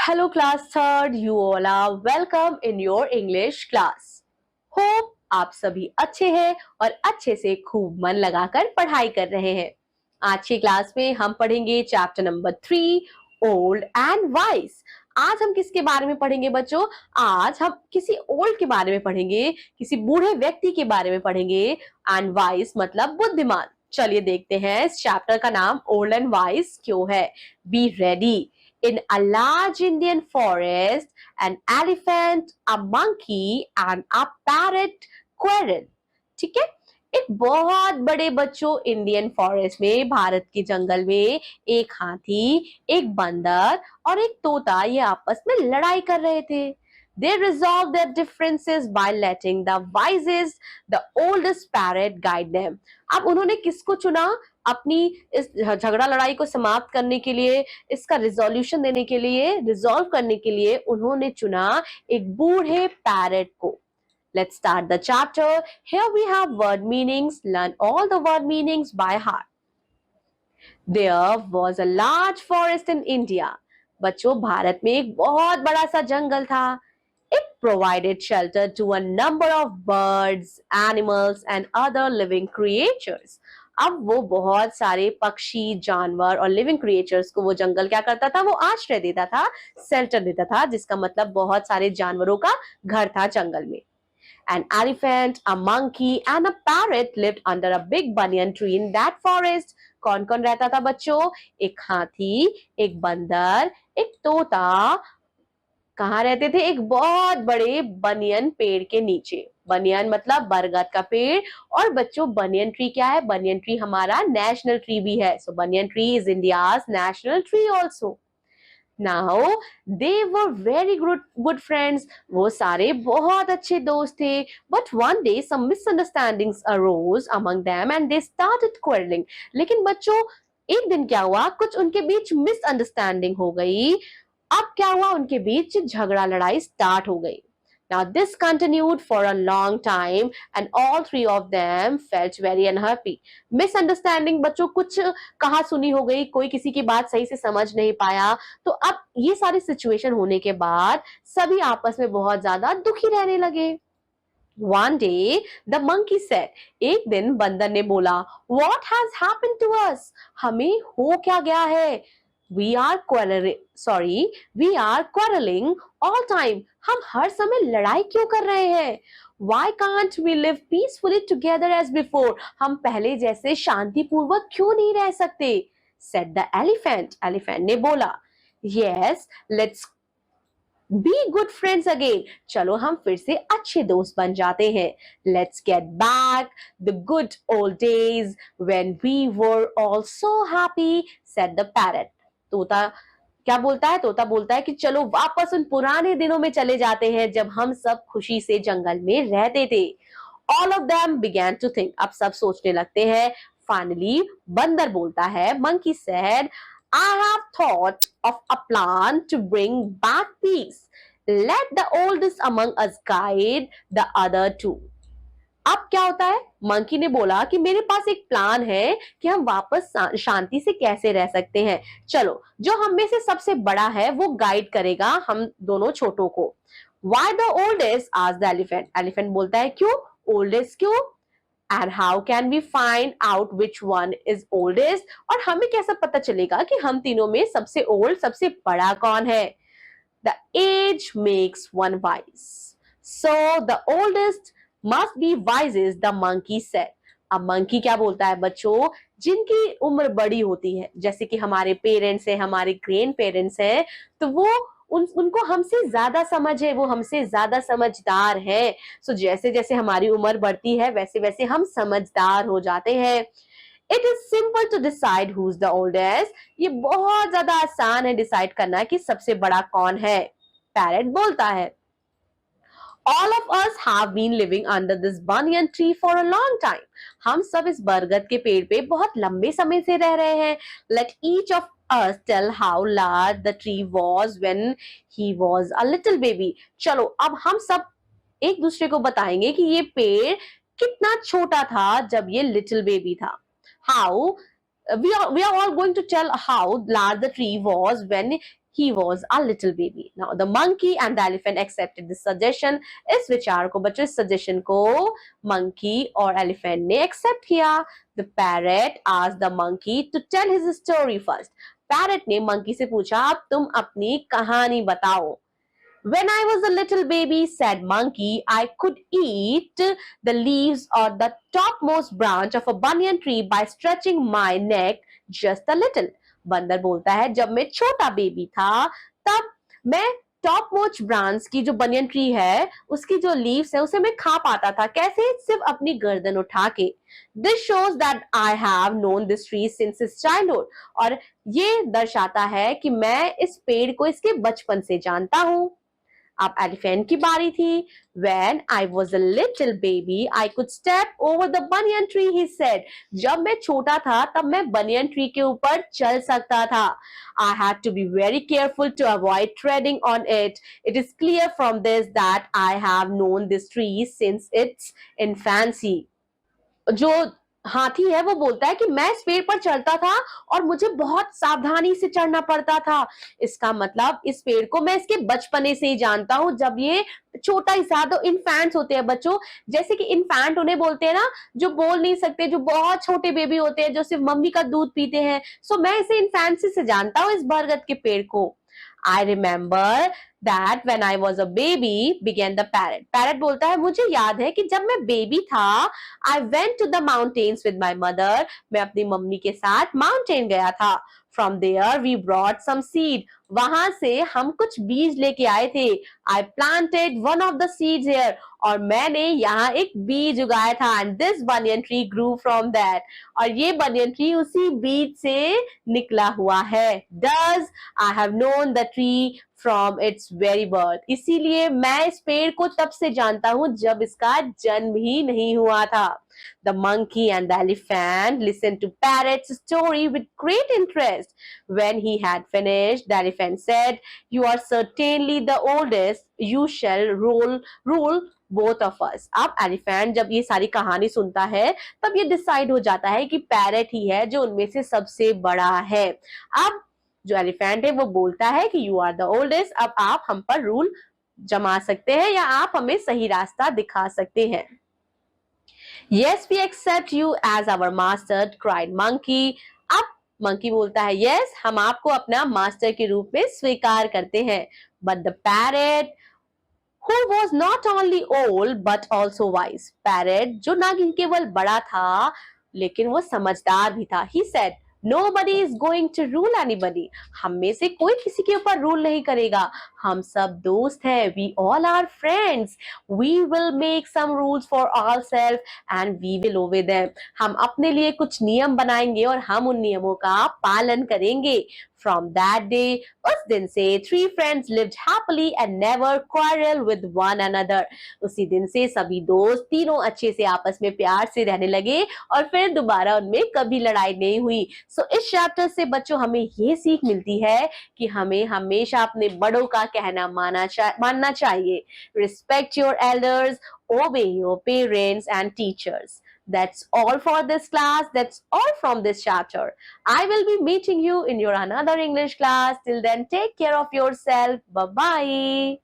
Hello class third, you all are welcome in your English class. Hope आप सभी अच्छे हैं और अच्छे से खूब मन लगाकर पढ़ाई कर रहे हैं। आज की क्लास में हम पढ़ेंगे chapter number 3 old and wise. आज हम किसके बारे में पढ़ेंगे बच्चों? आज हम किसी ओल्ड के बारे में पढ़ेंगे, किसी बूढ़े व्यक्ति के बारे में पढ़ेंगे एंड वाइज मतलब बुद्धिमान। चलिए देखते हैं इस चैप्टर का नाम ओल्ड एंड वाइज क्यों है। Be ready. In a large Indian forest, an elephant, a monkey and a parrot quarrel. ठीक है, एक बहुत बड़े बच्चों इंडियन फॉरेस्ट में, भारत के जंगल में एक हाथी, एक बंदर और एक तोता ये आपस में लड़ाई कर रहे थे। They resolved their differences by letting the wisest, the oldest parrot guide them. अब उन्होंने किसको चुना अपनी इस झगड़ा लड़ाई को समाप्त करने के लिए, इसका रिजोल्यूशन देने के लिए, रिजॉल्व करने के लिए उन्होंने चुना एक बूढ़े पैरट को। Let's start the chapter. Here we have word meanings. Learn all the word meanings by heart. There was a large forest in India. बच्चों भारत में एक बहुत बड़ा सा जंगल था। It provided shelter to a number of birds, animals and other living creatures. अब वो बहुत सारे पक्षी, जानवर और लिविंग क्रिएचर्स को वो जंगल क्या करता था? वो आश्रय देता था, शेल्टर देता था, जिसका मतलब बहुत सारे जानवरों का घर था जंगल में। An elephant, a monkey and a parrot lived under a big banyan tree in that forest. कौन कौन रहता था बच्चों? एक हाथी, एक बंदर, एक तोता कहाँ रहते थे? एक बहुत बड़े बनियन पेड़ के नीचे। बनियन मतलब बरगद का पेड़। और बच्चों बनियन ट्री क्या है? बनियन ट्री हमारा नेशनल ट्री भी है। So banyan tree is India's national tree also. Now they were very good friends. वो सारे बहुत अच्छे दोस्त थे। But one day some misunderstandings arose among them and they started quarrelling. लेकिन बच्चों एक दिन क्या हुआ? कुछ उनके बीच मिसअंडरस्टैंडिंग हो गई। अब क्या हुआ? उनके बीच झगड़ा लड़ाई स्टार्ट हो गई। Now this continued for a long time and all three of them felt very unhappy. Misunderstanding बच्चों कुछ कहा सुनी हो गई, कोई किसी की बात सही से समझ नहीं पाया। तो अब ये सारी सिचुएशन होने के बाद सभी आपस में बहुत ज्यादा दुखी रहने लगे। One day the monkey said, एक दिन बंदर ने बोला, What has happened to us? हमें हो क्या गया है? We are quarreling all time. हम हर समय लड़ाई क्यों कर रहे हैं? Why can't we live peacefully together as before? हम पहले जैसे शांतिपूर्वक क्यों नहीं रह सकते? Said the elephant. Elephant ने बोला, Yes, let's be good friends again. चलो हम फिर से अच्छे दोस्त बन जाते हैं। Let's get back the good old days when we were all so happy, said the parrot. तोता क्या बोलता है? तोता बोलता है कि चलो वापस उन पुराने दिनों में चले जाते हैं जब हम सब खुशी से जंगल में रहते थे। All of them began to think. अब सब सोचने लगते हैं। Finally, बंदर बोलता है, Monkey said, I have thought of a plan to bring back peace. Let the oldest among us guide the other two. अब क्या होता है? मंकी ने बोला कि मेरे पास एक प्लान है कि हम वापस शांति से कैसे रह सकते हैं। चलो जो हम में से सबसे बड़ा है वो गाइड करेगा हम दोनों छोटों को। Why the oldest? asked the elephant. Elephant बोलता है क्यों? Oldest क्यों? And how can we find out which one is oldest? और हमें कैसे पता चलेगा कि हम तीनों में सबसे ओल्ड, सबसे बड़ा कौन है? The age makes one wise. So the oldest must be wisest, the monkey said. अब मंकी क्या बोलता है बच्चों? जिनकी उम्र बड़ी होती है, जैसे कि हमारे पेरेंट्स हैं, हमारे ग्रैंड पेरेंट्स हैं, तो वो उनको हमसे ज्यादा समझ है, वो हमसे ज्यादा समझदार है। सो जैसे जैसे हमारी उम्र बढ़ती है वैसे वैसे हम समझदार हो जाते हैं। It is simple to decide who's the oldest. ये बहुत ज्यादा आसान है डिसाइड करना कि सबसे बड़ा कौन है। पैरेट बोलता है, All of us have been living under this banyan tree for a long time. हम सब इस बरगद के पेड़ पे बहुत लंबे समय से रह रहे हैं। Let each of us tell how large the tree was when he was a little baby. चलो अब हम सब एक दूसरे को बताएंगे कि ये पेड़ कितना छोटा था जब ये little baby था। How we are all going to tell how large the tree was when he was a little baby. Now the monkey and the elephant accepted this suggestion. इस विचार को बच्चों, इस सजेशन को monkey और elephant ने accept किया. The parrot asked the monkey to tell his story first. Parrot ने monkey से पूछा, अब तुम अपनी कहानी बताओ. When I was a little baby, said monkey, I could eat the leaves or the topmost branch of a banyan tree by stretching my neck just a little. बंदर बोलता है, जब मैं छोटा बेबी था तब मैं टॉप मोस्ट ब्रांच की जो बनियन ट्री है उसकी जो लीव्स है उसे मैं खा पाता था. कैसे? सिर्फ अपनी गर्दन उठा के. This shows that I have known this tree since it's childhood. और ये दर्शाता है कि मैं इस पेड़ को इसके बचपन से जानता हूँ. अब एलिफेंट की बारी थी. When I was a little baby, I could step over the banyan tree, he said. जब मैं छोटा था तब मैं बनियन ट्री के ऊपर चल सकता था. I had to be very careful to avoid treading on it. It is clear from this that I have known this tree since its infancy. जो हाथी है वो बोलता है कि मैं इस पेड़ पर चढ़ता था और मुझे बहुत सावधानी से चढ़ना पड़ता था. इसका मतलब इस पेड़ को मैं इसके बचपने से ही जानता हूँ, जब ये छोटा ही था. तो इन्फेंट्स होते हैं बच्चों, जैसे कि इन्फेंट उन्हें बोलते हैं ना जो बोल नहीं सकते, जो बहुत छोटे बेबी होते हैं, जो सिर्फ मम्मी का दूध पीते हैं. सो मैं इसे इन्फेंसी से जानता हूँ, इस बरगद के पेड़ को. I remember that when I was a baby, began the parrot. Parrot बोलता है, मुझे याद है कि जब मैं बेबी था, I went to the mountains with my mother. मैं अपनी मम्मी के साथ माउंटेन गया था. From there we brought some seed. वहां से हम कुछ बीज लेके आए थे. I planted one of the seeds here. और मैंने यहाँ एक बीज उगाया था. And this banyan tree grew from that. और ये banyan tree उसी बीज से निकला हुआ है. Thus I have known the tree from its very birth. इसीलिए मैं इस पेड़ को तब से जानता हूँ जब इसका जन्म ही नहीं हुआ था. The monkey and the elephant listened to Parrot's story with great interest. When he had finished, the elephant said, "You are certainly the oldest. You shall rule both of us." अब एलिफेंट जब ये सारी कहानी सुनता है तब ये decide हो जाता है कि पैरेट ही है जो उनमें से सबसे बड़ा है. अब जो एलिफेंट है वो बोलता है कि यू आर द ओल्डेस्ट, अब आप हम पर रूल जमा सकते हैं या आप हमें सही रास्ता दिखा सकते हैं. Yes, we accept you as our master, cried monkey. अब monkey बोलता है, yes, हम आपको अपना मास्टर के रूप में स्वीकार करते हैं. But the parrot, who was not only old but also wise, parrot जो ना केवल बड़ा था लेकिन वो समझदार भी था. He said, nobody is going to rule anybody. हम में से कोई किसी के ऊपर रूल नहीं करेगा. हम सब दोस्त हैं. We all are friends. We will make some rules for ourselves and we will obey them. हम अपने लिए कुछ नियम बनाएंगे और हम उन नियमों का पालन करेंगे. From that day, उस दिन से three friends lived happily and never quarreled with one another. उसी दिन से सभी दोस्त तीनों अच्छे से आपस में प्यार से रहने लगे और फिर दोबारा उनमें कभी लड़ाई नहीं हुई. इस चैप्टर से बच्चों हमें ये सीख मिलती है कि हमें हमेशा अपने बड़ों का कहना मानना चाहिए. Respect your elders, obey your parents and teachers. That's all for this class. That's all from this chapter. I will be meeting you in your another English class. Till then, take care of yourself. Bye-bye.